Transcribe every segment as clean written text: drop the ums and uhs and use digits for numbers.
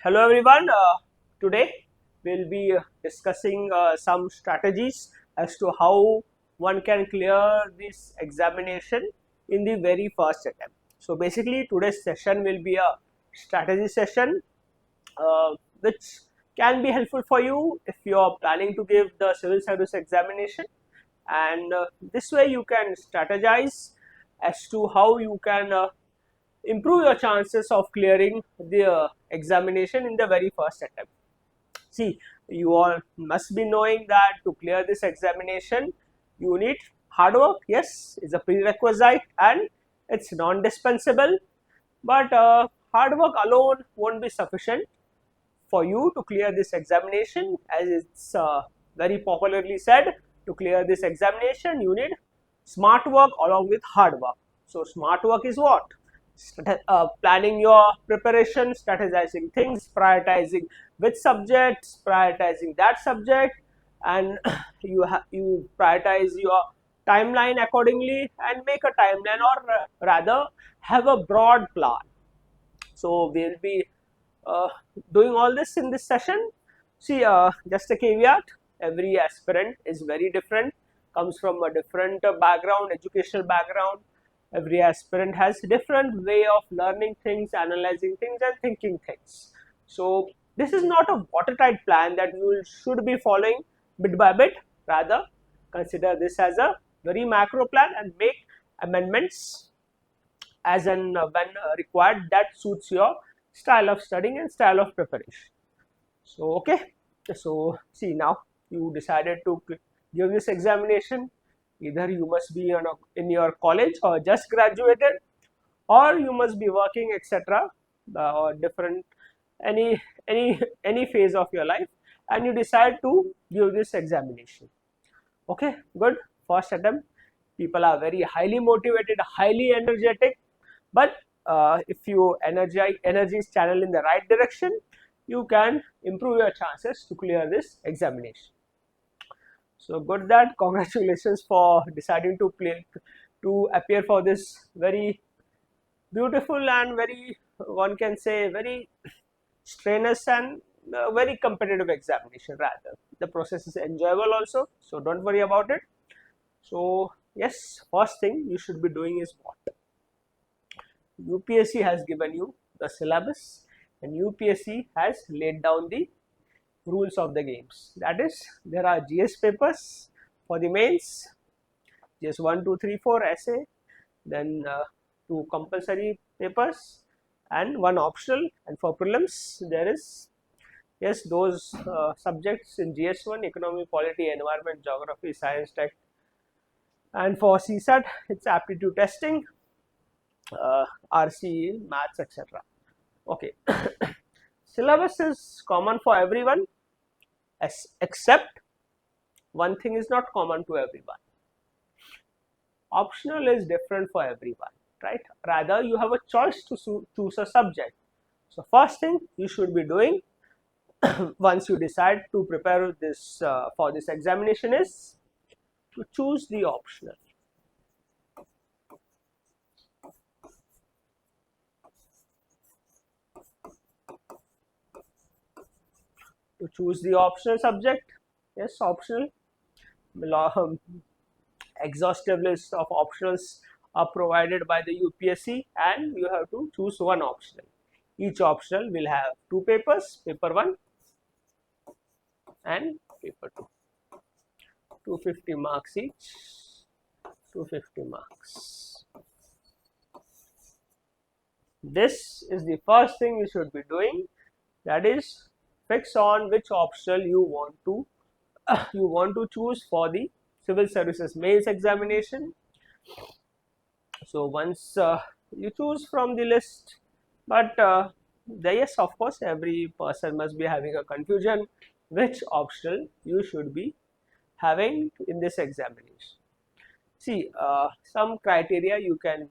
Hello everyone. Today we'll be discussing some strategies as to how one can clear this examination in the very first attempt. So basically today's session will be a strategy session which can be helpful for you if you are planning to give the civil service examination, and this way you can strategize as to how you can improve your chances of clearing the examination in the very first attempt. See, you all must be knowing that to clear this examination, you need hard work. Yes, it's a prerequisite and it's non-dispensable. But hard work alone won't be sufficient for you to clear this examination, as it's very popularly said. To clear this examination, you need smart work along with hard work. So smart work is what? Planning your preparation, strategizing things, prioritizing which subjects, prioritizing that subject, and you prioritize your timeline accordingly and make a timeline, or rather have a broad plan. So we'll be uh, doing all this in this session. See, just a caveat, every aspirant is very different, comes from a different background, educational background. Every aspirant has a different way of learning things, analyzing things and thinking things. So this is not a watertight plan that you should be following bit by bit. Rather, consider this as a very macro plan and make amendments as and when required that suits your style of studying and style of preparation. So okay, so see, now you decided to give this examination. Either you must be in your college or just graduated, or you must be working, etc., or different any phase of your life, and you decide to give this examination. Okay, good. First attempt, people are very highly motivated, highly energetic, but if you energy is channeled in the right direction, you can improve your chances to clear this examination. So good, that congratulations for deciding to appear for this very beautiful and very, one can say, very strenuous and very competitive examination. Rather, the process is enjoyable also, so don't worry about it. So yes, first thing you should be doing is what? UPSC has given you the syllabus, and UPSC has laid down the rules of the games. That is, there are GS papers for the mains, GS 1, 2, 3, 4 essay, then 2 compulsory papers and 1 optional, and for prelims there is, yes, those subjects in GS 1, economy, polity, environment, geography, science, tech, and for CSAT it's aptitude testing, RC, maths, etc. Okay. Syllabus is common for everyone, except one thing is not common to everyone. Optional is different for everyone, right? Rather, you have a choice to choose a subject. So first thing you should be doing once you decide to prepare this for this examination is to choose the optional. To choose the optional subject, yes, optional. Exhaustive list of optionals are provided by the UPSC, and you have to choose one optional. Each optional will have 2 papers, paper 1 and paper 2. 250 marks each, 250 marks. This is the first thing you should be doing, that is, fix on which optional you want to choose for the civil services mains examination. So once you choose from the list, but yes, of course, every person must be having a confusion which optional you should be having in this examination. See, some criteria you can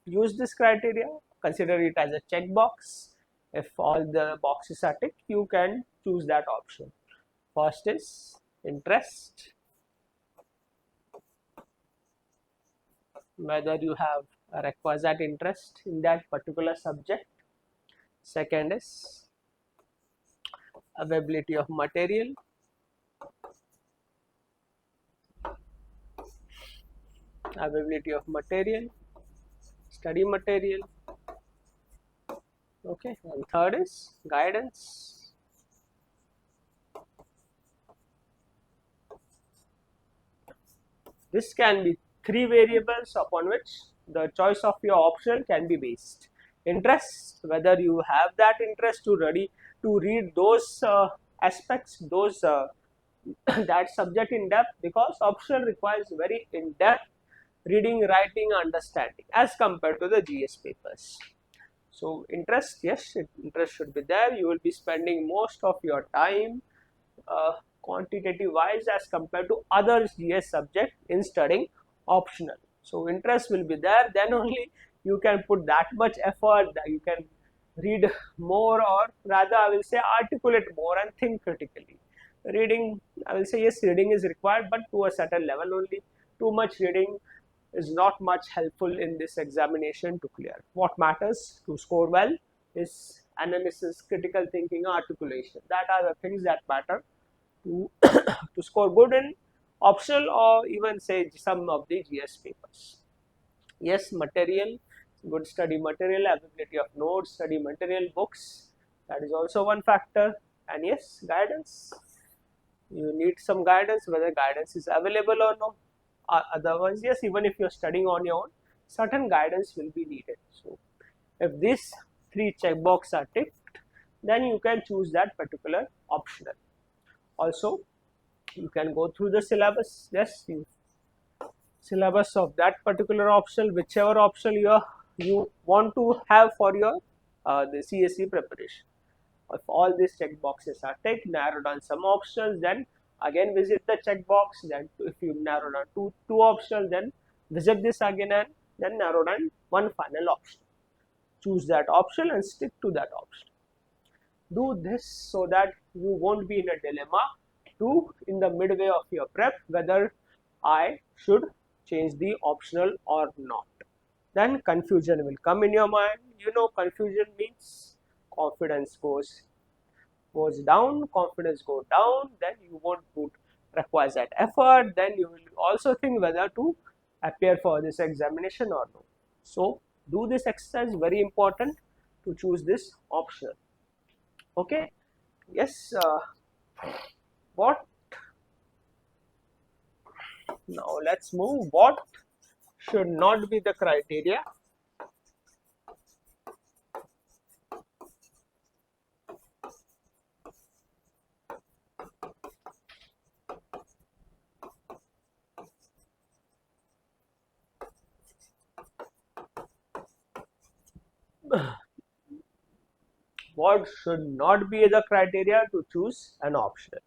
use this criteria, consider it as a checkbox. If all the boxes are ticked, you can choose that option. First is interest, whether you have a requisite interest in that particular subject. Second is availability of material. Availability of material, study material. Okay, and third is guidance. This can be three variables upon which the choice of your option can be based. Interest, whether you have that interest to read those aspects, those that subject in depth, because optional requires very in-depth reading, writing, understanding as compared to the GS papers. So interest, yes, interest should be there. You will be spending most of your time quantitative wise as compared to other GS subject in studying optional. So interest will be there, then only you can put that much effort, that you can read more, or rather I will say articulate more and think critically. Reading, I will say yes, reading is required, but to a certain level only. Too much reading is not much helpful in this examination to clear. What matters to score well is analysis, critical thinking, articulation. That are the things that matter to, to score good in optional or even say some of the GS papers. Yes, material, good study material, availability of notes, study material, books, that is also one factor. And yes, guidance, you need some guidance, whether guidance is available or no. Otherwise, yes, even if you are studying on your own, certain guidance will be needed. So if these three checkboxes are ticked, then you can choose that particular optional. Also, you can go through the syllabus. Yes, syllabus of that particular optional, whichever optional you want to have for your the CSE preparation. If all these checkboxes are ticked, narrow down some options, then again visit the checkbox. Then if you narrow down two options, then visit this again and then narrow down one final option. Choose that option and stick to that option. Do this so that you won't be in a dilemma in the midway of your prep whether I should change the optional or not. Then confusion will come in your mind. You know, confusion means confidence goes down, confidence goes down, then you won't require that effort, then you will also think whether to appear for this examination or no. So do this exercise, very important to choose this option. Okay, yes, what now let's move. What should not be the criteria what should not be the criteria to choose an option?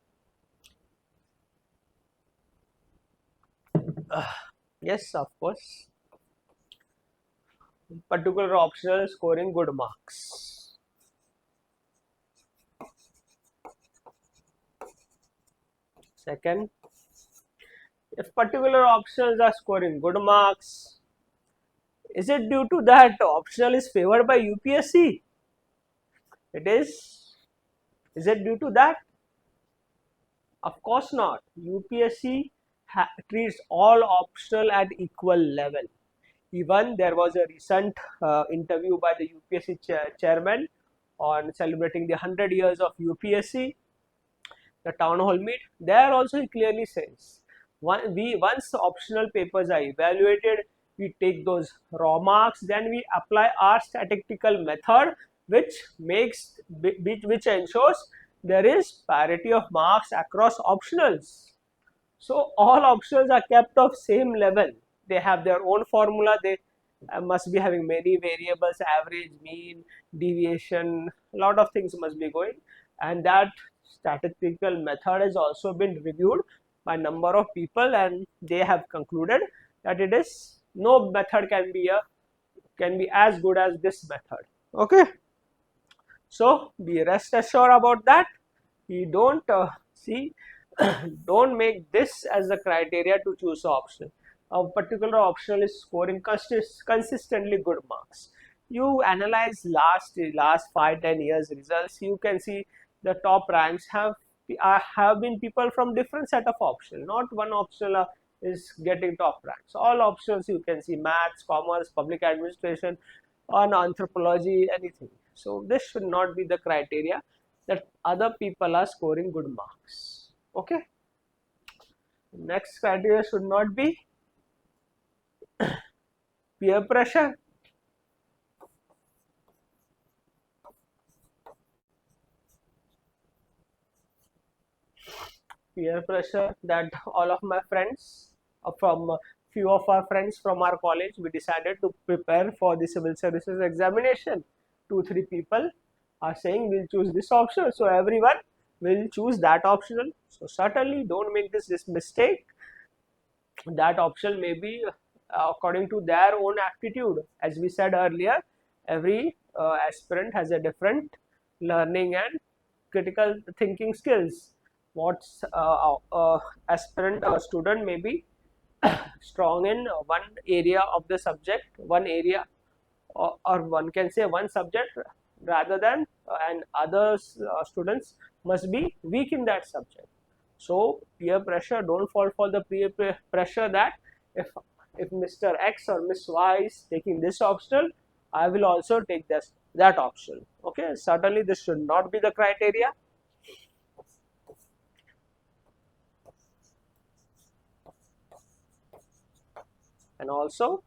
Yes, of course, particular optional scoring good marks. Second, if particular options are scoring good marks, is it due to that optional is favored by UPSC? It is. Is it due to that? Of course not. UPSC treats all optional at equal level. Even there was a recent interview by the UPSC chairman on celebrating the 100 years of UPSC, the town hall meet. There also he clearly says, once optional papers are evaluated, we take those raw marks, then we apply our statistical method, which ensures there is parity of marks across optionals. So all optionals are kept of same level. They have their own formula. They must be having many variables, average, mean, deviation, a lot of things must be going, and that statistical method has also been reviewed by number of people, and they have concluded that it is no method can be as good as this method. Okay, so be rest assured about that. You don't don't make this as the criteria to choose option. A particular optional is scoring consistently good marks. you analyze last 5-10 years results, you can see the top ranks have been people from different set of options. Not one optional is getting top ranks. All options you can see: maths, commerce, public administration, on anthropology, anything. So this should not be the criteria that other people are scoring good marks. Okay. Next criteria should not be peer pressure. Peer pressure that all of my friends from few of our friends from our college, we decided to prepare for the civil services examination. 2-3 people are saying we'll choose this option, so everyone will choose that optional. So certainly don't make this mistake. That option may be according to their own aptitude. As we said earlier, every aspirant has a different learning and critical thinking skills. What's aspirant or student may be strong in one area of the subject, one area, or one can say one subject, rather than and others students must be weak in that subject. So peer pressure, don't fall for the peer pressure that if Mr. X or Miss Y is taking this optional, I will also take that option. Okay, certainly this should not be the criteria. And also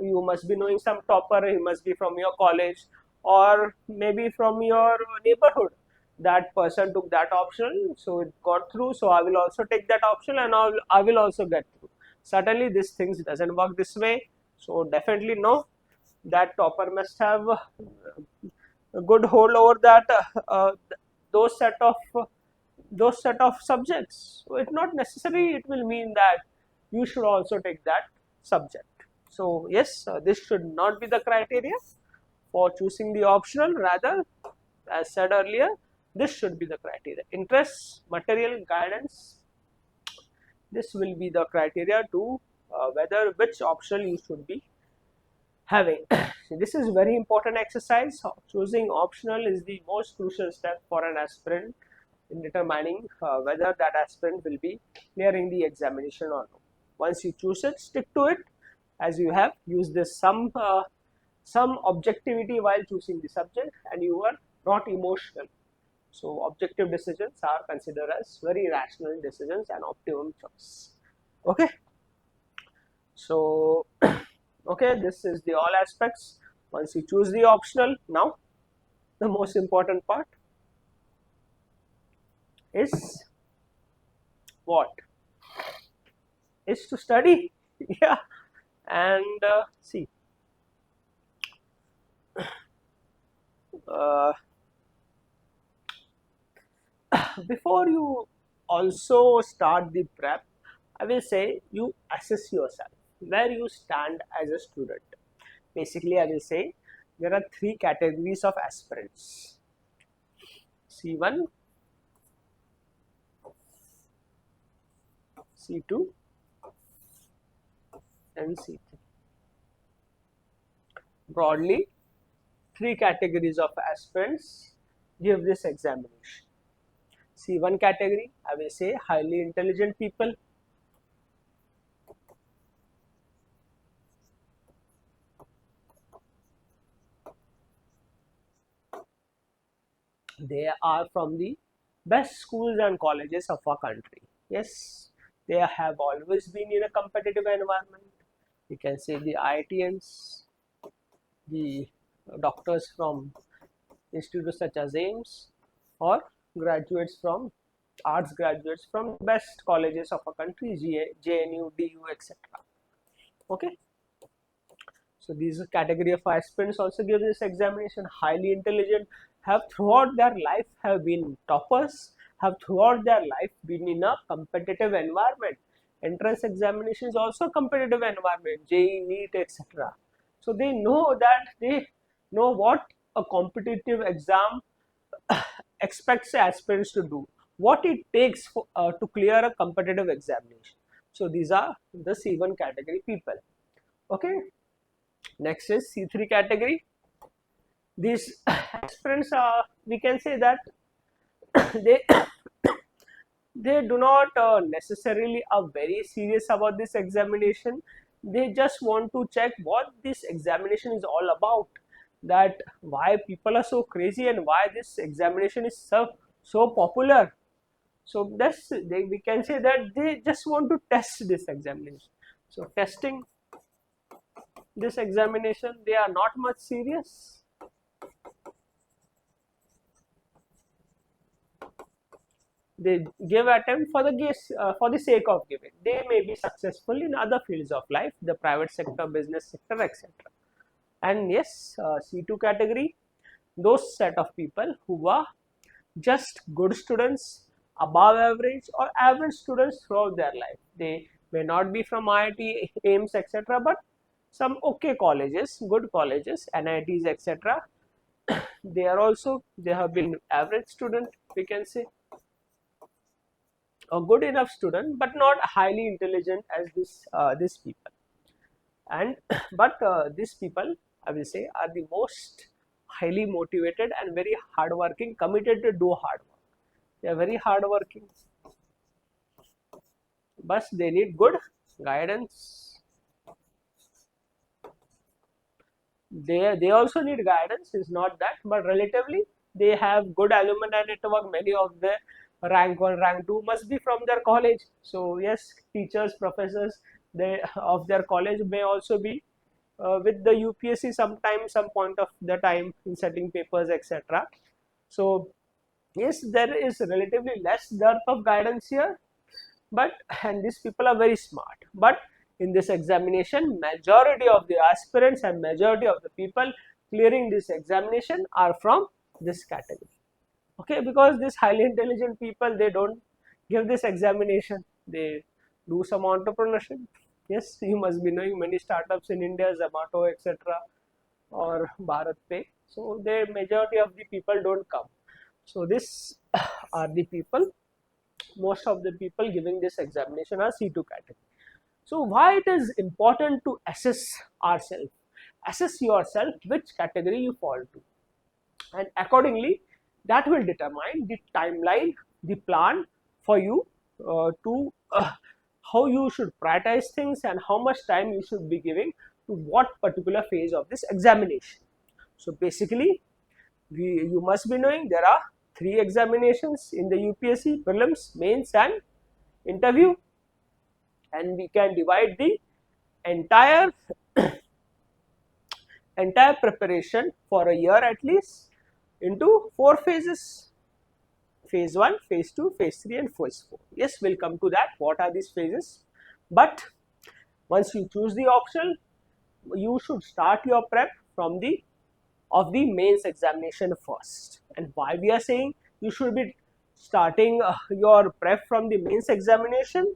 you must be knowing some topper. He must be from your college or maybe from your neighborhood. That person took that option, so it got through, so I will also take that option and I will also get through. Certainly this things doesn't work this way. So definitely no, that topper must have a good hold over that those set of subjects. So it's not necessary it will mean that you should also take that subject. So yes, this should not be the criteria for choosing the optional. Rather, as said earlier, this should be the criteria. Interests, material, guidance. This will be the criteria to whether which optional you should be having. This is very important exercise. Choosing optional is the most crucial step for an aspirant in determining whether that aspirant will be clearing the examination or not. Once you choose it, stick to it, as you have used this some objectivity while choosing the subject and you are not emotional. So objective decisions are considered as very rational decisions and optimum choice. Okay. So okay, this is the all aspects. Once you choose the optional, now the most important part is what? Is to study. Yeah. And see, before you also start the prep, I will say you assess yourself where you stand as a student. Basically, I will say there are 3 categories of aspirants: C1, C2, and C3. Broadly, 3 categories of aspirants give this examination. C1 category, I will say highly intelligent people. They are from the best schools and colleges of our country. Yes, they have always been in a competitive environment. You can say the IITians, the doctors from institutes such as AIMS, or graduates from arts graduates from best colleges of our country, JNU, DU, etc. Okay. So these category of aspirants also give this examination. Highly intelligent, have throughout their life have been toppers, have throughout their life been in a competitive environment. Entrance examination is also a competitive environment, JEE, NEET, etc. So they know what a competitive exam expects aspirants to do, what it takes to clear a competitive examination. So these are the C1 category people. Okay. Next is C3 category. These aspirants are, we can say that they they do not necessarily are very serious about this examination. They just want to check what this examination is all about, that why people are so crazy and why this examination is so popular. So that's we can say that they just want to test this examination. So testing this examination, they are not much serious. They give attempt for for the sake of giving. They may be successful in other fields of life, the private sector, business sector, etc. And yes, C2 category, those set of people who are just good students, above average or average students throughout their life. They may not be from IIT, AIMS, etc., but some okay colleges, good colleges, NITs, etc. They have been average student, we can say, a good enough student, but not highly intelligent as these people. And but these people, I will say, are the most highly motivated and very hardworking, committed to do hard work. They are very hardworking, but they need good guidance. They also need guidance. Is not that, but relatively they have good alumni network. Many of the rank 1, rank 2 must be from their college. So yes, teachers, professors, they of their college may also be with the UPSC sometime, some point of the time in setting papers, etc. So yes, there is relatively less dearth of guidance here, but and these people are very smart. But in this examination, majority of the aspirants and majority of the people clearing this examination are from this category. Okay, because these highly intelligent people, they don't give this examination, they do some entrepreneurship. Yes, you must be knowing many startups in India, Zomato, etc., or Bharat Pay. So the majority of the people don't come. So this are the people, most of the people giving this examination are C2 category. So why it is important to assess ourselves, assess yourself which category you fall to, and accordingly that will determine the timeline, the plan for you to how you should prioritize things and how much time you should be giving to what particular phase of this examination. So basically, you must be knowing there are 3 examinations in the UPSC: prelims, mains, and interview, and we can divide the entire entire preparation for a year at least into 4 phases: phase 1, phase 2, phase 3, and phase 4. Yes, we'll come to that, what are these phases. But once you choose the option, you should start your prep from the mains examination first. And why we are saying you should be starting your prep from the mains examination,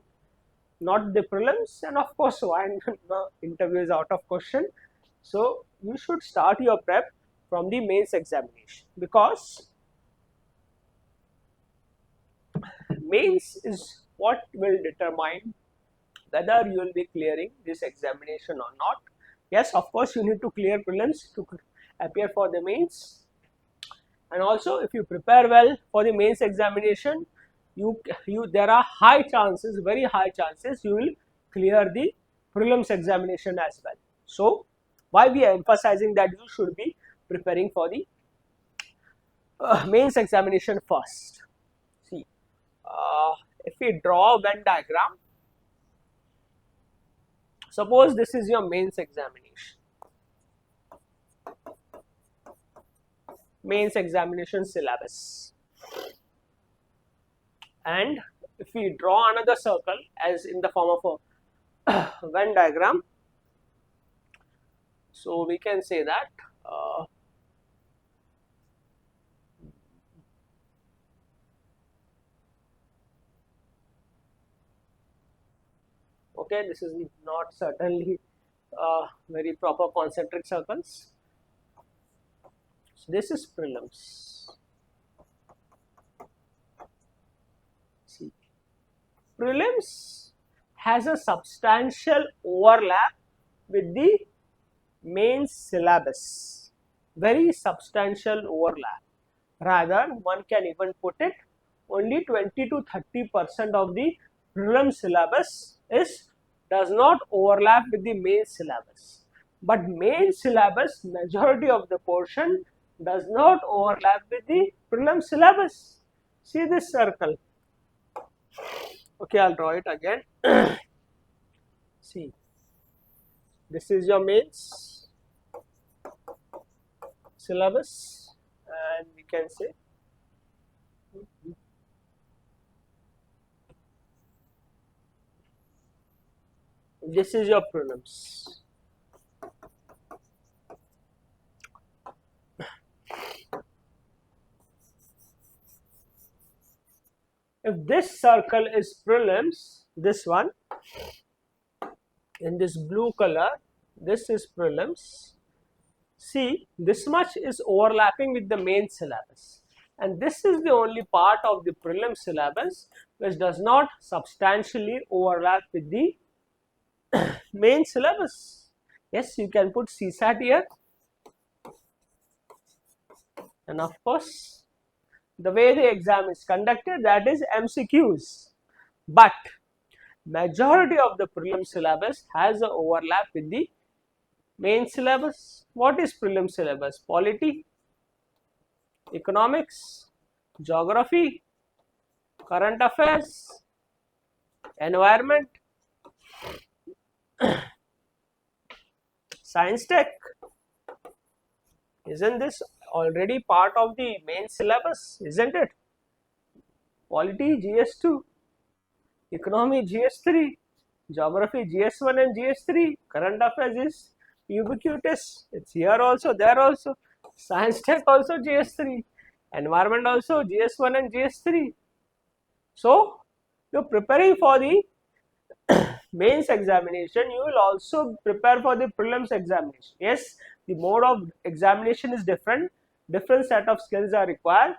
not the prelims, and of course why the interview is out of question. So you should start your prep from the mains examination, because mains is what will determine whether you will be clearing this examination or not. Yes, of course you need to clear prelims to appear for the mains, and also if you prepare well for the mains examination, there are high chances, very high chances, you will clear the prelims examination as well. So why we are emphasizing that you should be preparing for the mains examination first. See, if we draw a Venn diagram, suppose this is your mains examination, syllabus, and if we draw another circle as in the form of a Venn diagram, so we can say that okay, this is not certainly very proper concentric circles. So this is prelims. See, prelims has a substantial overlap with the main syllabus, very substantial overlap. Rather, one can even put it only 20 to 30% of the prelim syllabus does not overlap with the main syllabus. But main syllabus, majority of the portion does not overlap with the prelim syllabus. See this circle. Okay, I'll draw it again. See, this is your mains syllabus, and we can say this is your prelims. If this circle is prelims, this one in this blue color, this is prelims. See, this much is overlapping with the main syllabus, and this is the only part of the prelim syllabus which does not substantially overlap with the main syllabus. Yes, you can put CSAT here, and of course the way the exam is conducted, that is MCQs, but majority of the prelim syllabus has an overlap with the main syllabus. What is prelim syllabus? Polity, economics, geography, current affairs, environment, science tech. Isn't this already part of the main syllabus, isn't it? Polity GS2, economy GS3, geography GS1 and GS3, current affairs is ubiquitous, it's here also, there also, science tech also GS3, environment also GS1 and GS3. So, you are preparing for the mains examination, you will also prepare for the prelims examination. Yes, the mode of examination is different set of skills are required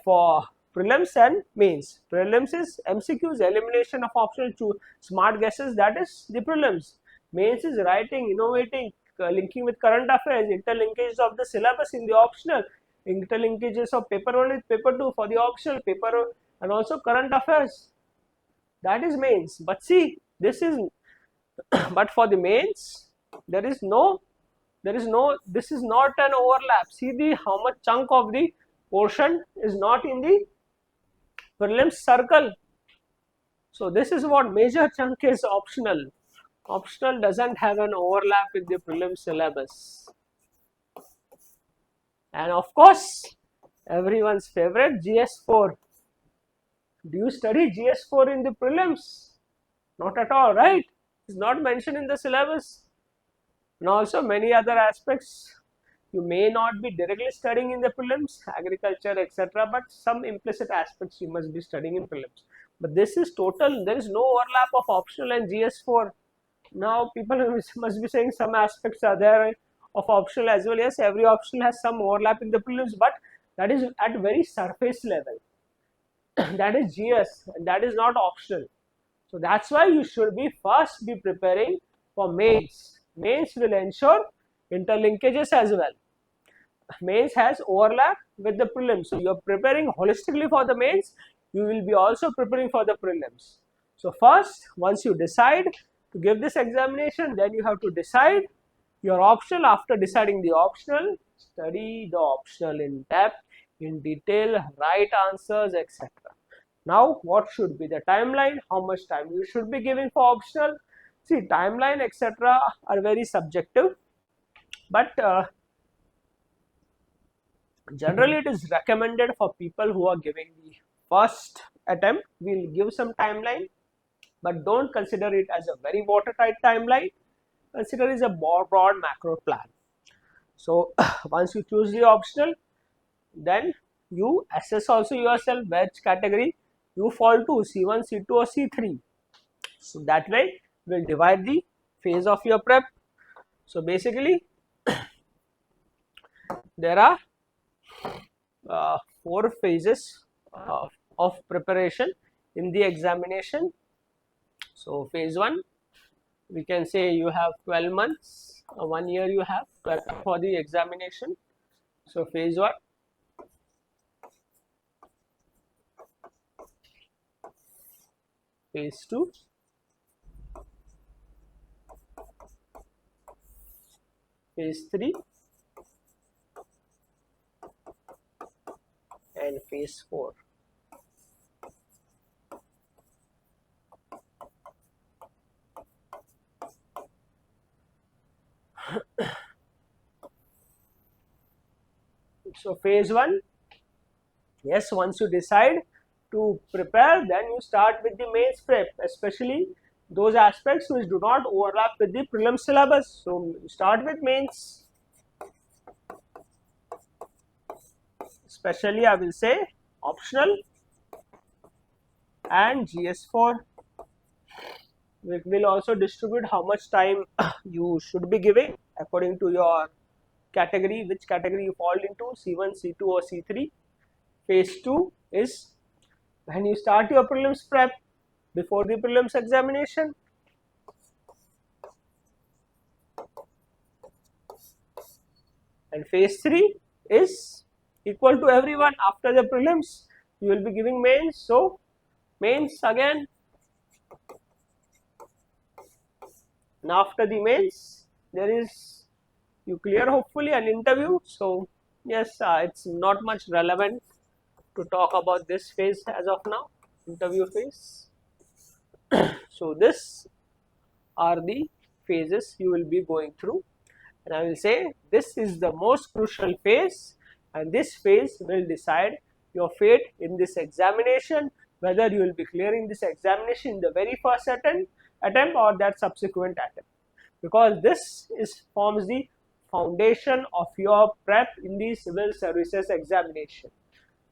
for prelims and mains. Prelims is MCQs, elimination of optional smart guesses, that is the prelims. Mains is writing, innovating, linking with current affairs, interlinkages of the syllabus in the optional, interlinkages of paper 1 with paper 2 for the optional, paper and also current affairs. That is mains. But see, this is but for the mains this is not an overlap. See how much chunk of the portion is not in the prelims circle. So this is what major chunk is optional. Optional doesn't have an overlap with the prelim syllabus. And of course, everyone's favorite, GS4. Do you study GS4 in the prelims? Not at all, right? It's not mentioned in the syllabus. And also many other aspects you may not be directly studying in the prelims, agriculture, etc. But some implicit aspects you must be studying in prelims. But this is total, there is no overlap of optional and GS4. Now people must be saying some aspects are there of optional as well. Yes, every optional has some overlap in the prelims, but that is at very surface level. That is GS, and that is not optional. So that's why you should be first be preparing for mains. Mains will ensure interlinkages as well. Mains has overlap with the prelims. So you are preparing holistically for the mains, you will be also preparing for the prelims. So first, once you decide to give this examination, then you have to decide your optional. After deciding the optional, study the optional in depth, in detail, write answers, etc. Now, what should be the timeline? How much time you should be giving for optional? See, timeline, etc. are very subjective, but generally it is recommended for people who are giving the first attempt. We'll give some timeline, but don't consider it as a very watertight timeline. Consider it as a broad macro plan. So once you choose the optional, then you assess also yourself which category you fall to, C1, C2 or C3. So that way we'll divide the phase of your prep. So basically there are 4 phases of preparation in the examination. So phase 1, we can say you have 12 months, 1 year you have for the examination. So phase 1, phase 2, phase 3 and phase 4. So phase 1, yes, once you decide to prepare, then you start with the mains prep, especially those aspects which do not overlap with the prelim syllabus. So start with mains, especially I will say optional and GS4. We will also distribute how much time you should be giving according to your category, which category you fall into, C1, C2 or C3. Phase 2 is when you start your prelims prep before the prelims examination. And phase 3 is equal to everyone. After the prelims, you will be giving mains. So mains again. And after the mains, there is, you clear hopefully an interview. So yes, it's not much relevant to talk about this phase as of now, interview phase. So this are the phases you will be going through, and I will say this is the most crucial phase, and this phase will decide your fate in this examination, whether you will be clearing this examination in the very first attempt or that subsequent attempt, because this forms the foundation of your prep in the civil services examination.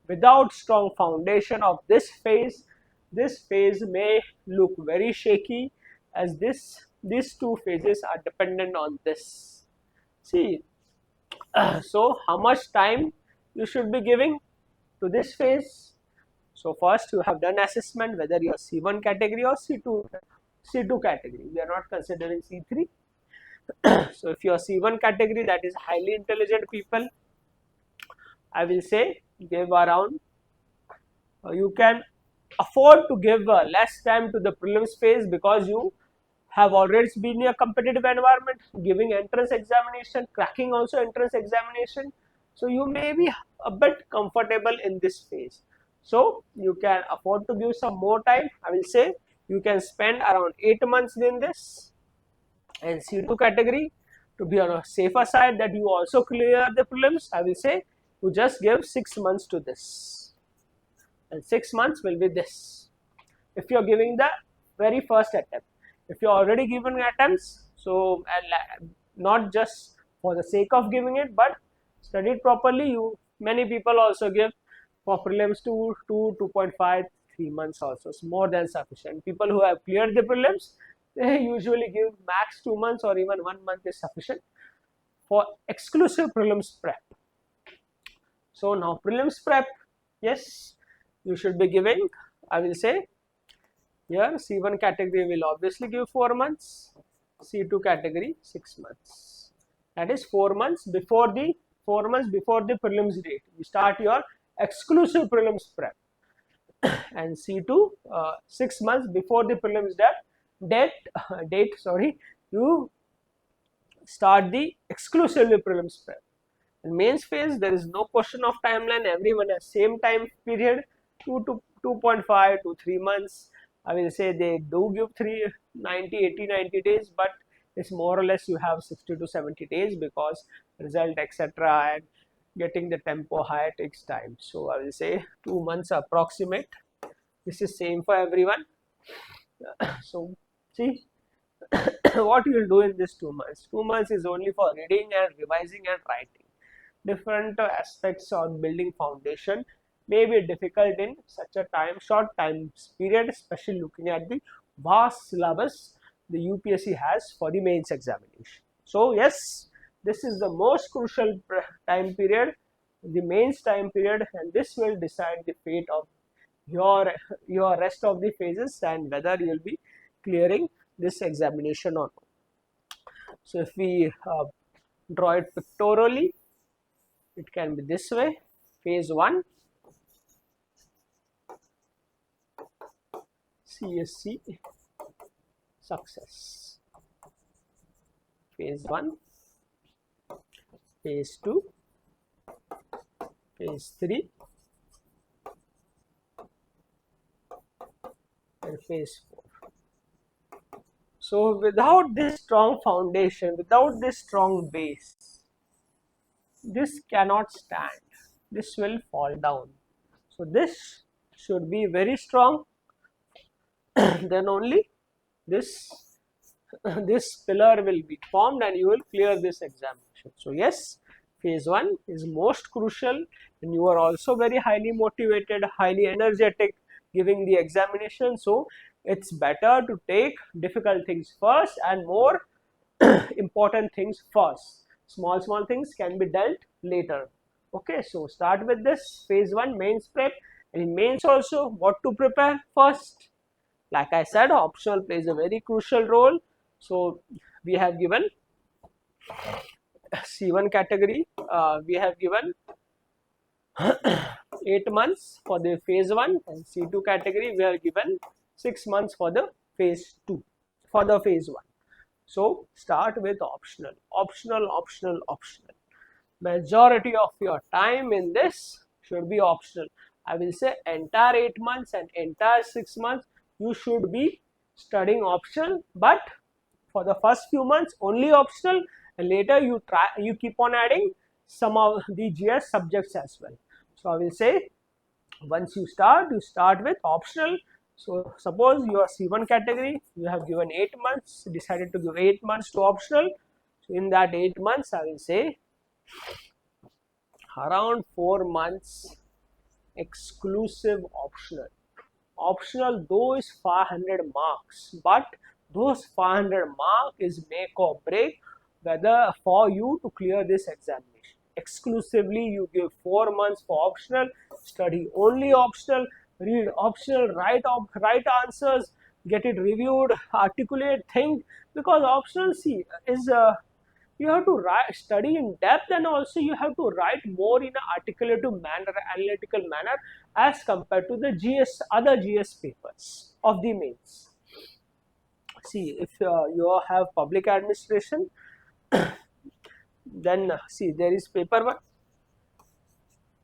Without strong foundation of this phase may look very shaky, as these two phases are dependent on this. See, so how much time you should be giving to this phase? So first you have done assessment whether you are C1 category or C2 category. We are not considering C3. So if you are C1 category, that is highly intelligent people, I will say give around, you can afford to give less time to the prelims phase, because you have already been in a competitive environment, giving entrance examination, cracking also entrance examination. So you may be a bit comfortable in this phase. So you can afford to give some more time. I will say you can spend around 8 months in this. And C2 category, to be on a safer side that you also clear the prelims, I will say you just give 6 months to this. And 6 months will be this, if you are giving the very first attempt. If you are already given attempts, so not just for the sake of giving it, but studied properly, many people also give for prelims 2.5, 3 months also. It's more than sufficient. People who have cleared the prelims, they usually give max 2 months or even 1 month is sufficient for exclusive prelims prep. So now prelims prep, yes, you should be giving, I will say here C1 category will obviously give 4 months, C2 category 6 months. That is 4 months before the prelims date. You start your exclusive prelims prep, and C2 6 months before the prelims date. Sorry, you start the exclusively prelims prep. In mains phase, there is no question of timeline. Everyone has same time period, 2.5 to 3 months. I will say they do give 90 days, but it's more or less you have 60 to 70 days, because result etc. and getting the tempo high takes time. So I will say 2 months approximate. This is same for everyone. So see what you will do in this 2 months. 2 months is only for reading and revising and writing. Different aspects on building foundation may be difficult in such a short time period, especially looking at the vast syllabus the UPSC has for the mains examination. So yes, this is the most crucial time period, the mains time period, and this will decide the fate of your rest of the phases and whether you will be clearing this examination or not. So if we draw it pictorially, it can be this way: phase 1, CSC success, phase 1, phase 2, phase 3, and phase 4. So without this strong foundation, without this strong base, this cannot stand, this will fall down. So this should be very strong, then only this pillar will be formed and you will clear this examination. So yes, phase 1 is most crucial, and you are also very highly motivated, highly energetic giving the examination. So it's better to take difficult things first and more important things first. Small things can be dealt later. Okay, so start with this phase 1 mains prep. And in mains also, what to prepare first? Like I said, optional plays a very crucial role. So we have given C1 category, we have given 8 months for the phase 1, and C2 category we have given 6 months for the phase 2, for the phase 1. So start with optional. Majority of your time in this should be optional. I will say entire 8 months and entire 6 months you should be studying optional, but for the first few months only optional, and later you keep on adding some of the GS subjects as well. So I will say once you start with optional. So suppose you are C1 category, you have given 8 months, decided to give 8 months to optional. So in that 8 months, I will say around 4 months exclusive optional. Optional though is 500 marks, but those 500 marks is make or break whether for you to clear this examination. Exclusively you give 4 months for optional, study only optional, read optional, write answers, get it reviewed, articulate, think, because optional is you have to study in depth, and also you have to write more in an articulative manner, analytical manner, as compared to the other GS papers of the mains. See, if you have public administration, then see, there is paper 1,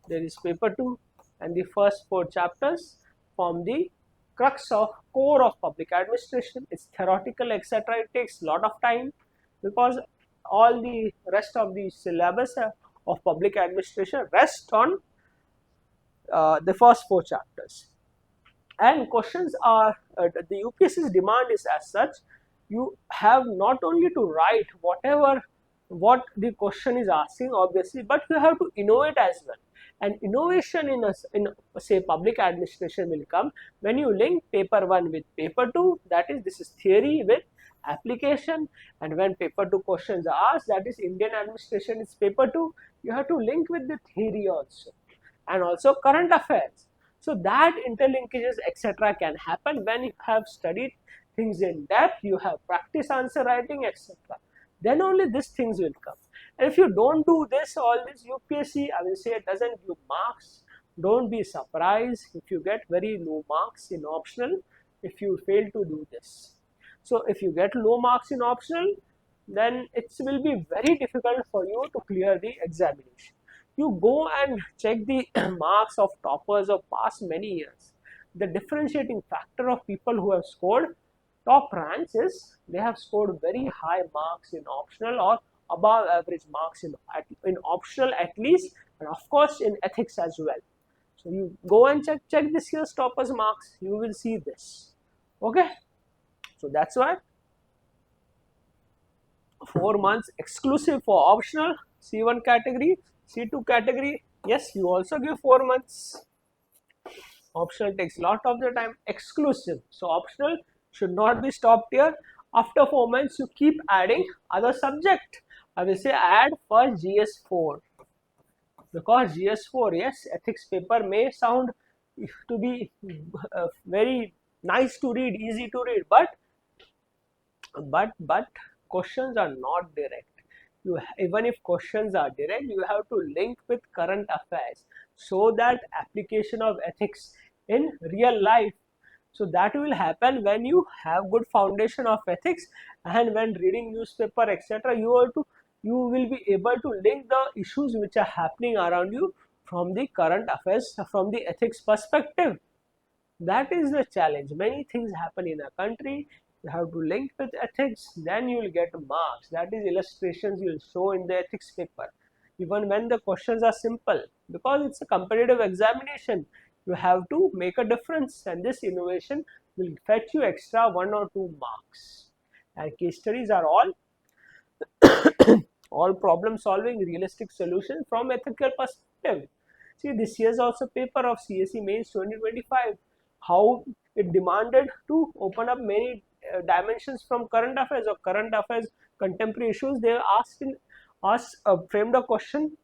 there is paper 2, and the first 4 chapters form the crux of core of public administration. It's theoretical, etc. It takes a lot of time because all the rest of the syllabus of public administration rests on the first 4 chapters. And questions are, the UPSC's demand is as such, you have not only to write what the question is asking obviously, but you have to innovate as well. And innovation in say public administration will come when you link paper 1 with paper 2, that is, this is theory with application, and when paper 2 questions are asked, that is Indian administration is paper 2, you have to link with the theory also, and also current affairs. So that interlinkages etc. can happen when you have studied things in depth, you have practice answer writing etc. Then only these things will come. And if you don't do this, all this, UPSC, I will say, it doesn't give marks. Don't be surprised if you get very low marks in optional if you fail to do this. So if you get low marks in optional, then it will be very difficult for you to clear the examination. You go and check the marks of toppers of past many years. The differentiating factor of people who have scored top ranks is they have scored very high marks in optional or above average marks in optional at least, and of course in ethics as well. So you go and check this year's toppers marks, you will see this. Okay, so that's why 4 months exclusive for optional, C1 category, C2 category, yes, you also give 4 months. Optional takes a lot of the time, exclusive. So optional should not be stopped here. After 4 months, you keep adding other subject. I will say add first GS4, because GS4, yes, ethics paper may sound to be very nice to read, easy to read, but but questions are not direct. Even if questions are direct, you have to link with current affairs, so that application of ethics in real life. So that will happen when you have good foundation of ethics, and when reading newspaper etc., you will be able to link the issues which are happening around you from the current affairs, from the ethics perspective. That is the challenge. Many things happen in a country, you have to link with ethics, then you will get marks. That is illustrations you will show in the ethics paper, even when the questions are simple, because it's a competitive examination. You have to make a difference, and this innovation will fetch you extra 1 or 2 marks. And case studies are all problem solving realistic solution from ethical perspective. See, this year's also paper of CSE mains 2025, how it demanded to open up many dimensions from current affairs or current affairs contemporary issues. They framed a question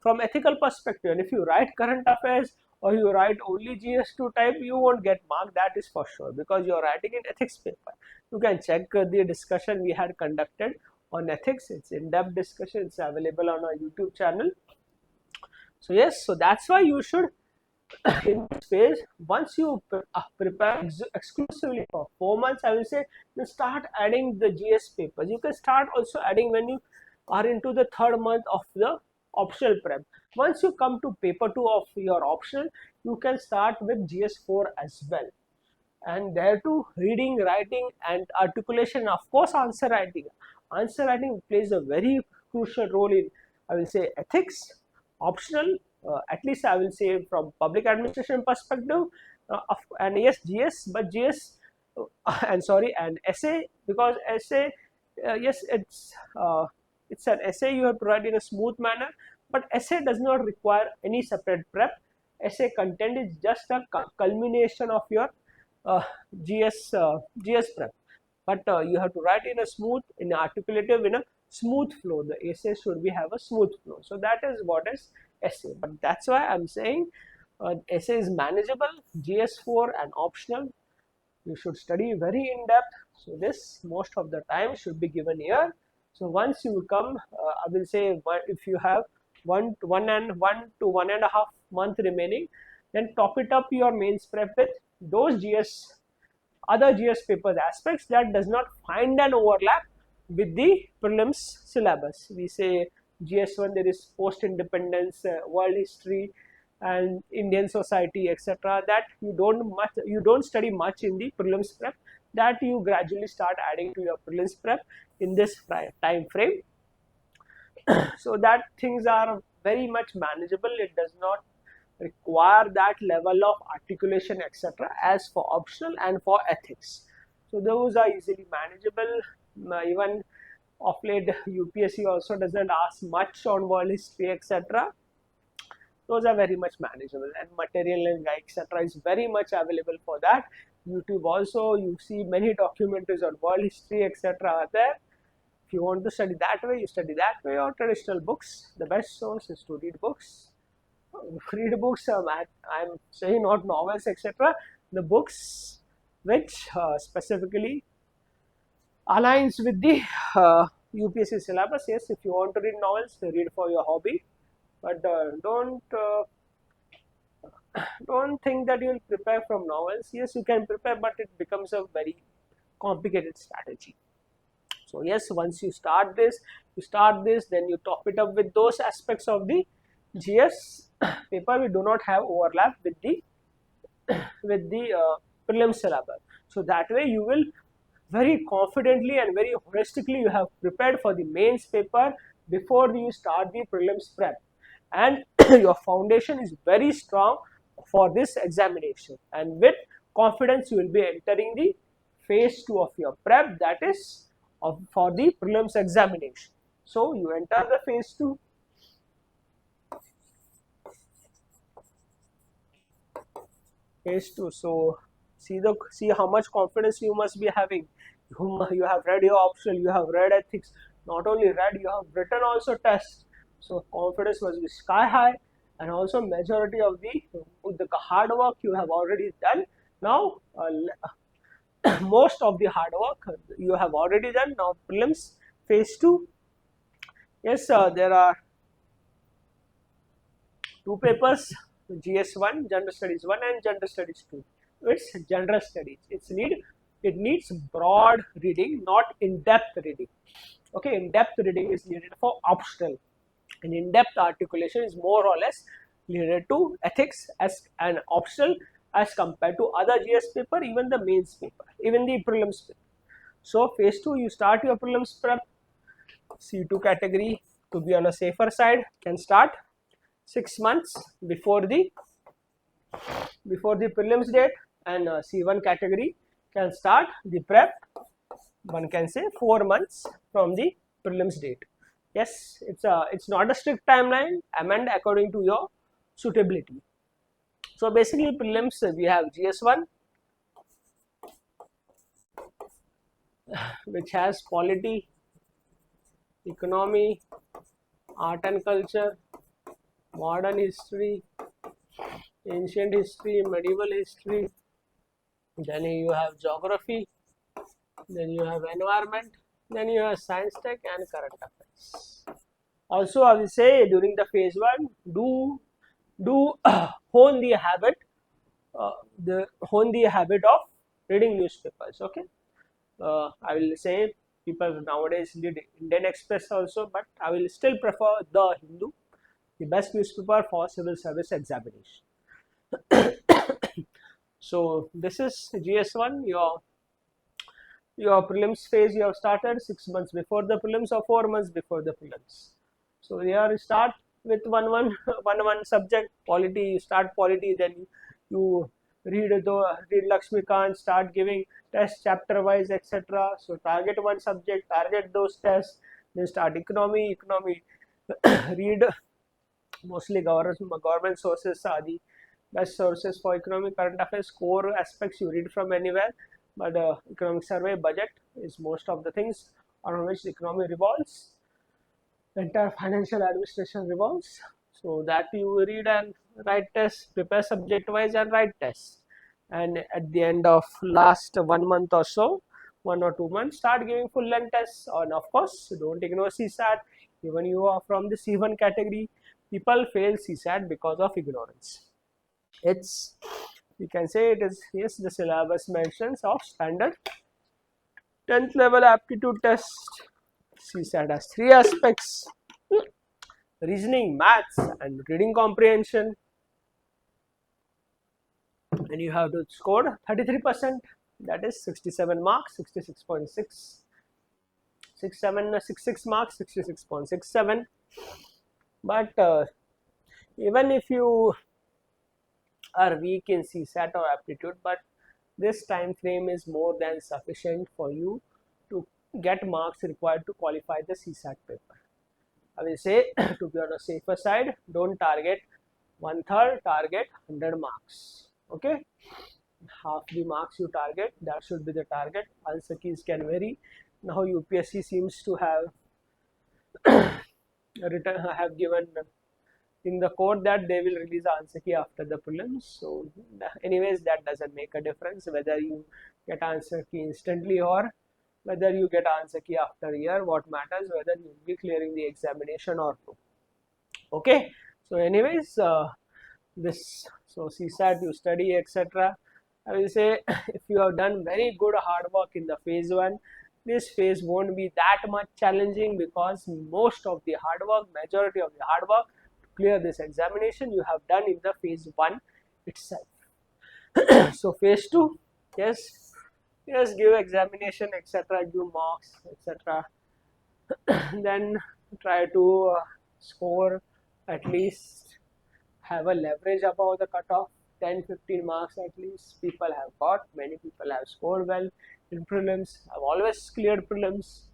from ethical perspective, and if you write current affairs or you write only GS2 type, you won't get mark, that is for sure, because you are writing in ethics paper. You can check the discussion we had conducted on ethics. It's in-depth discussion. It's available on our YouTube channel. So yes, so that's why you should in this phase, once you prepare exclusively for 4 months, I will say, you start adding the GS papers. You can start also adding when you are into the 3rd month of the optional prep. Once you come to paper 2 of your optional, you can start with GS4 as well. And there too, reading, writing and articulation, of course answer writing. Answer writing plays a very crucial role in, I will say, ethics, optional, at least I will say from public administration perspective, and yes GS, but GS and sorry, and essay, because essay, yes, it's an essay you have to write in a smooth manner, but essay does not require any separate prep. Essay content is just a culmination of your GS prep, but you have to write in a smooth, in articulative, in a smooth flow. The essay should be have a smooth flow. So that is what is essay. But that's why I'm saying essay is manageable, GS4 and optional. You should study very in depth. So this most of the time should be given here. So once you come, I will say, if you have one to 1.5 month remaining, then top it up your mains prep with those other GS papers aspects that does not find an overlap with the prelims syllabus. We say GS1, there is post-independence, world history and Indian society, etc. that you don't study much in the prelims prep, that you gradually start adding to your prelims prep in this time frame. So that things are very much manageable. It does not require that level of articulation etc. as for optional and for ethics. So those are easily manageable. Even of late UPSC also doesn't ask much on world history etc. Those are very much manageable, and material and etc. is very much available for that. YouTube also, you see many documentaries on world history etc. are there. If you want to study that way, you study that way, or traditional books. The best source is to read books. Read books, I'm saying not novels etc. The books which specifically aligns with the UPSC syllabus. Yes, if you want to read novels, read for your hobby, but don't think that you will prepare from novels. Yes, you can prepare, but it becomes a very complicated strategy. So yes, once you start this, then you top it up with those aspects of the GS paper. We do not have overlap with the prelim syllabus. So that way you will very confidently and very holistically you have prepared for the mains paper before you start the prelims prep, and your foundation is very strong for this examination, and with confidence you will be entering the phase 2 of your prep, that is for the prelims examination. So you enter the phase 2. So see how much confidence you must be having. You have read your optional, you have read ethics, not only read, you have written also test. So confidence must be sky high, and also majority of the hard work you have already done. Now most of the hard work you have already done. Now prelims phase 2. Yes, there are two papers, GS1, General Studies 1 and General Studies 2. It's general studies. It needs broad reading, not in-depth reading. Okay, in-depth reading is needed for optional, and in-depth articulation is more or less related to ethics as an optional as compared to other GS paper, even the mains paper, even the prelims paper. So phase 2, you start your prelims prep. C2 category, to be on a safer side, can start 6 months before the prelims date, and C1 category can start the prep, one can say 4 months from the prelims date. Yes, it's not a strict timeline, amend according to your suitability. So basically prelims, we have GS1, which has polity, economy, art and culture, modern history, ancient history, medieval history, then you have geography, then you have environment, then you have science tech and current affairs. Also, I will say during the phase 1, do hone the habit of reading newspapers. Okay, I will say people nowadays read Indian Express also, but I will still prefer the Hindu, the best newspaper for civil service examination. So this is GS1, your prelims phase you have started 6 months before the prelims or 4 months before the prelims. So here you start with one subject, polity. You start polity, then you read Lakshmikant, start giving tests chapter wise, etc. So target one subject, target those tests, then start economy. Read mostly government sources are the best sources for economic current affairs. Core aspects you read from anywhere, but economic survey, budget is most of the things on which the economy revolves. The entire financial administration revolves. So that you read and write tests, prepare subject wise and write tests. And at the end of last 1 month or so, 1 or 2 months, start giving full length tests. And of course, don't ignore CSAT. Even you are from the C1 category, people fail CSAT because of ignorance. It's, we can say it is, yes, the syllabus mentions of standard 10th level aptitude test. CSAT has 3 aspects: reasoning, maths and reading comprehension, and you have to score 33%, that is 67 marks, 66.6, 66 marks, 66.67. But even if you are weak in CSAT or aptitude, but this time frame is more than sufficient for you to get marks required to qualify the CSAT paper. I will say to be on a safer side, don't target 1/3, target 100 marks. Okay, half the marks you target, that should be the target. Answer keys can vary. Now UPSC seems to have given in the code that they will release the answer key after the prelims. So anyways, that doesn't make a difference whether you get answer key instantly or whether you get answer key after a year. What matters whether you will be clearing the examination or no. Okay, so anyways, this, so CSAT you study, etc. I will say if you have done very good hard work in the phase 1, this phase won't be that much challenging, because most of the hard work, majority of the hard work to clear this examination you have done in the phase 1 itself. So phase 2, yes, give examination, etc., give marks, etc. Then try to score at least, have a leverage above the cutoff, 10-15 marks at least. People have got, many people have scored well in prelims, have always cleared prelims.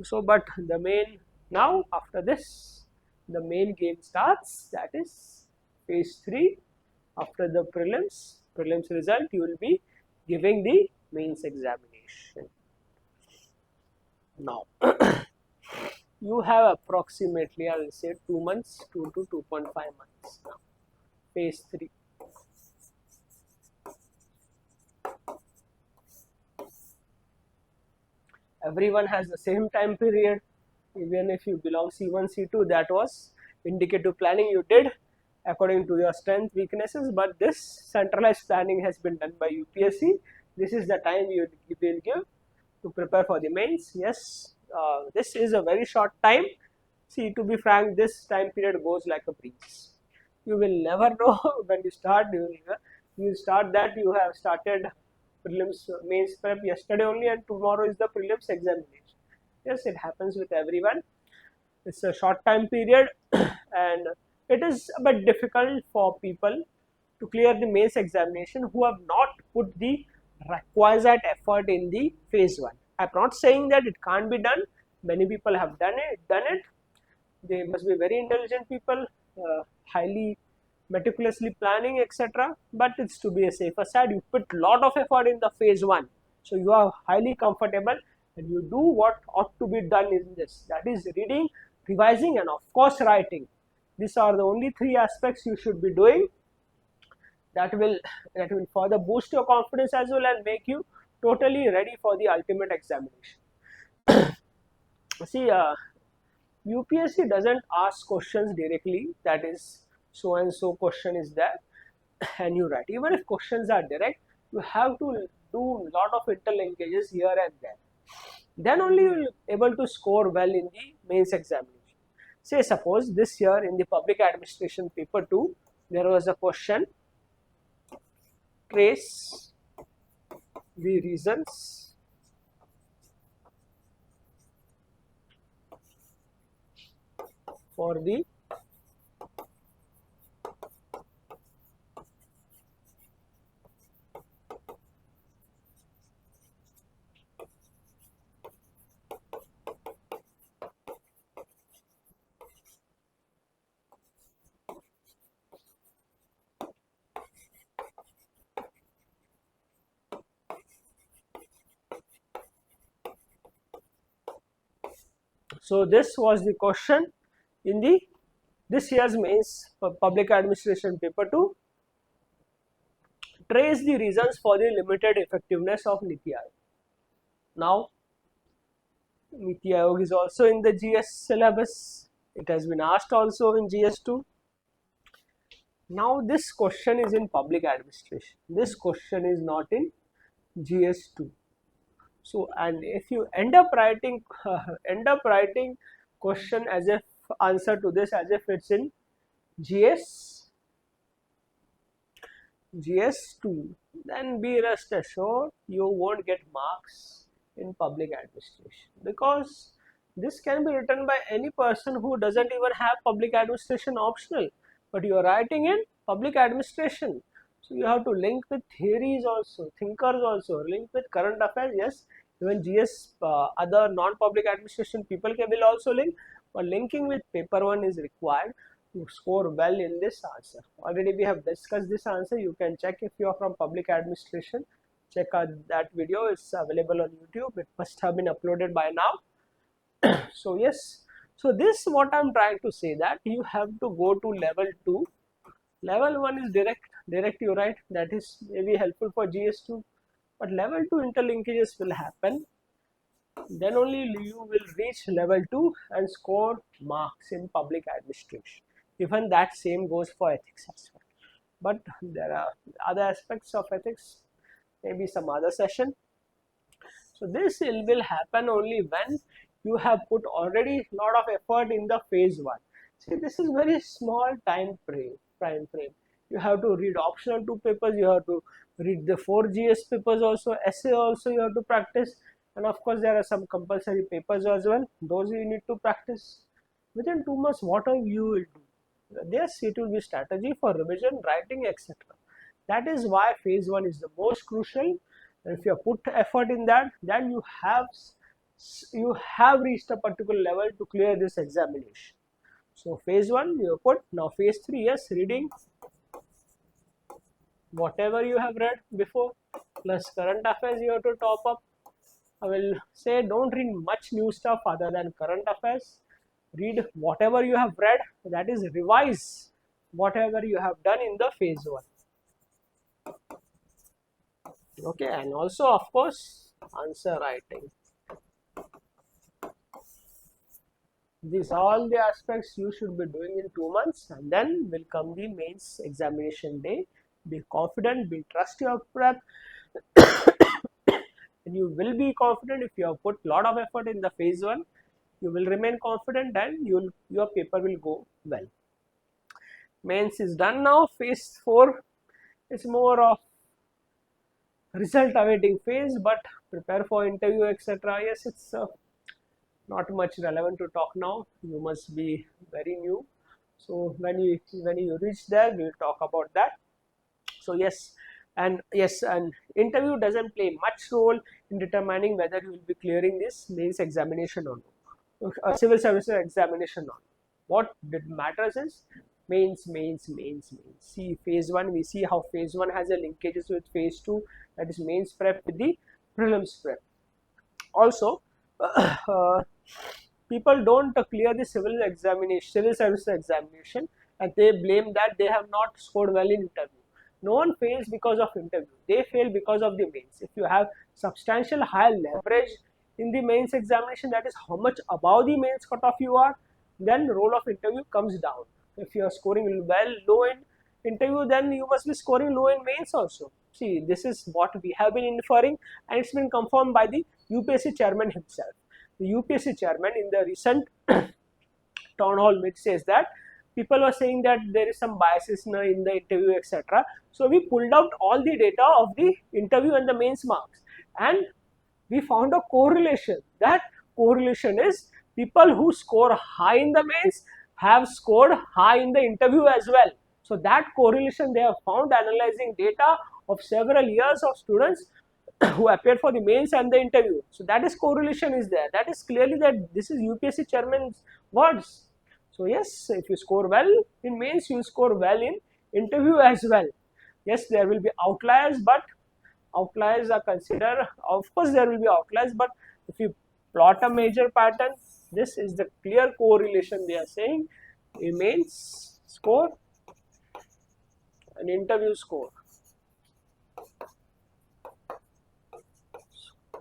So but the main, now after this the main game starts, that is phase 3. After the prelims result, you will be giving the mains examination. Now you have approximately, I will say 2 months, 2 to 2.5 months now. Phase 3. everyone has the same time period. Even if you belong C1, C2, that was indicative planning you did according to your strength, weaknesses, but this centralized planning has been done by UPSC. This is the time you will give to prepare for the mains. Yes, this is a very short time. See, to be frank, this time period goes like a breeze. You will never know when you start. You start that you have started prelims mains prep yesterday only, and tomorrow is the prelims examination. Yes, it happens with everyone. It's a short time period, and it is a bit difficult for people to clear the mains examination who have not put the requisite effort in the phase 1. I'm not saying that it can't be done. Many people have done it. They must be very intelligent people, highly meticulously planning, etc. But it's to be a safer side. You put lot of effort in the phase 1, so you are highly comfortable, and you do what ought to be done in this. That is reading, revising, and of course writing. These are the only 3 aspects you should be doing. That will further boost your confidence as well and make you totally ready for the ultimate examination. See, UPSC doesn't ask questions directly, that is, so and so question is there, and you write. Even if questions are direct, you have to do lot of interlinkages here and there. Then only you will be able to score well in the mains examination. Say suppose this year in the public administration paper 2, there was a question, trace the reasons for the So this was the question in the this year's mains public administration paper 2. Trace the reasons for the limited effectiveness of Niti Aayog. Now, Niti Aayog is also in the GS syllabus. It has been asked also in GS2. Now this question is in public administration. This question is not in GS2. So, and if you end up writing question as if answer to this as if it's in GS2, then be rest assured you won't get marks in public administration, because this can be written by any person who doesn't even have public administration optional, but you are writing in public administration. So you have to link with theories also, thinkers also, link with current affairs. Yes, even GS, other non-public administration people will also link, but linking with paper 1 is required to score well in this answer. Already we have discussed this answer. You can check if you are from public administration. Check out that video. It's available on YouTube. It must have been uploaded by now. So yes, so this what I'm trying to say, that you have to go to level 2. Level 1 is direct you write, that is maybe helpful for GS2, but level 2 interlinkages will happen. Then only you will reach level 2 and score marks in public administration. Even that same goes for ethics as well. But there are other aspects of ethics, maybe some other session. So this will happen only when you have put already lot of effort in the phase 1. See, this is very small time frame. You have to read optional 2 papers, you have to read the 4 GS papers also, essay also you have to practice, and of course there are some compulsory papers as well, those you need to practice. Within 2 months, whatever you will do, yes, it will be strategy for revision, writing, etc. That is why phase 1 is the most crucial. And if you have put effort in that, then you have reached a particular level to clear this examination. So phase 1 you put. Now phase 3, yes, reading whatever you have read before, plus current affairs you have to top up. I will say don't read much new stuff other than current affairs. Read whatever you have read, that is revise whatever you have done in the phase 1. Okay, and also of course answer writing. These all the aspects you should be doing in 2 months, and then will come the mains examination day. Be confident, be trust your prep, and you will be confident if you have put lot of effort in the phase 1. You will remain confident and your paper will go well. Mains is done now. Phase 4 is more of result awaiting phase, but prepare for interview, etc. Yes, it's not much relevant to talk now. You must be very new. So when you reach there, we'll talk about that. So yes, and interview doesn't play much role in determining whether you will be clearing this mains examination or not, civil services examination or not. What matters is mains. See phase 1, we see how phase 1 has a linkages with phase 2, that is mains prep with the prelims prep. Also, people don't clear the civil services examination, and they blame that they have not scored well in interview. No one fails because of interview, they fail because of the mains. If you have substantial high leverage in the mains examination, that is how much above the mains cutoff you are, then role of interview comes down. If you are scoring low in interview, then you must be scoring low in mains also. See, this is what we have been inferring, and it's been confirmed by the UPSC chairman himself. The UPSC chairman in the recent town hall meet says that people were saying that there is some biases in the interview, etc. So we pulled out all the data of the interview and the mains marks, and we found a correlation. That correlation is people who score high in the mains have scored high in the interview as well. So that correlation they have found analyzing data of several years of students who appeared for the mains and the interview. So that is correlation is there. That is clearly that this is UPSC chairman's words. So yes, if you score well in mains, you score well in interview as well. Yes, there will be outliers, but outliers are considered, of course there will be outliers, but if you plot a major pattern, this is the clear correlation they are saying. In mains score and interview score.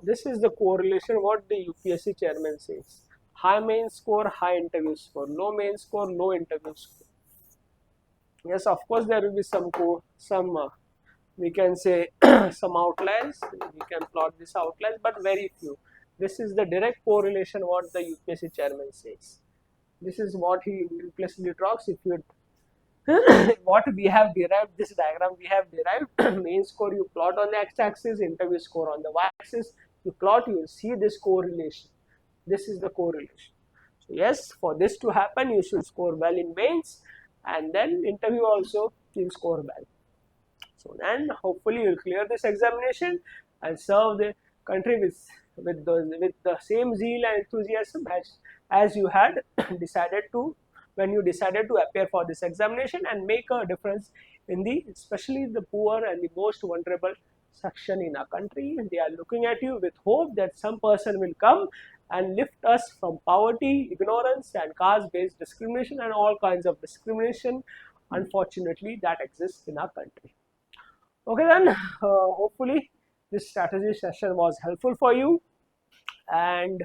This is the correlation what the UPSC chairman says. High mains score, high interview score. Low mains score, low interview score. Yes, of course there will be some we can say some outliers. We can plot this outliers, but very few. This is the direct correlation what the UPSC chairman says. This is what he implicitly talks. If you what we have derived, this diagram we have derived, main score you plot on the x-axis, interview score on the y-axis, you plot, you will see this correlation. This is the correlation. So yes, for this to happen, you should score well in mains, and then interview also you will score well. So then hopefully you will clear this examination and serve the country with the same zeal and enthusiasm as you had decided to when you decided to appear for this examination, and make a difference in the especially the poor and the most vulnerable section in our country. They are looking at you with hope that some person will come and lift us from poverty, ignorance, and caste-based discrimination and all kinds of discrimination, unfortunately, that exists in our country. Okay then, hopefully this strategy session was helpful for you, and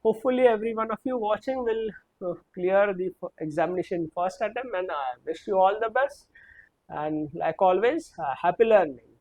hopefully every one of you watching will clear the examination first attempt, and I wish you all the best, and like always, happy learning.